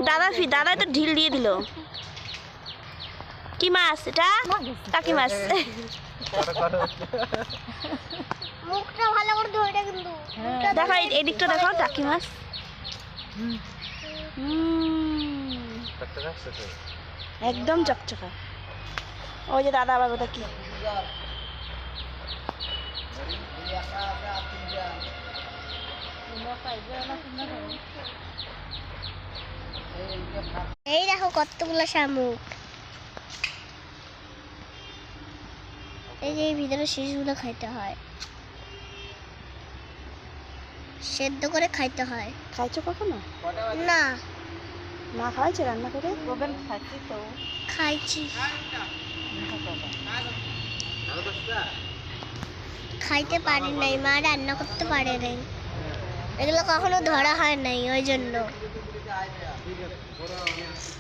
দাদা দাদা তো ঢিল দিয়ে দিল। কি মাছ এটা? টাকি মাছ। মুখটা ভালো করে ধরে কিন্তু দেখো এদিকটা দেখো, টাকি মাছ। একদম চকচকা। ওই যে দাদা আবার ওটা কি? এই দেখো কতগুলো শামুক। এই যে এই ভিতরে শীষগুলো খাইতে হয়, সেদ্ধ করে খাইতে হয়। খাইছো কখনো? না না খাইছো রান্না করে? খাইছি, খাইতে পারি নাই, মা রান্না করতে পারে নাই, এগুলো কখনো ধরা হয় নাই ওই জন্য।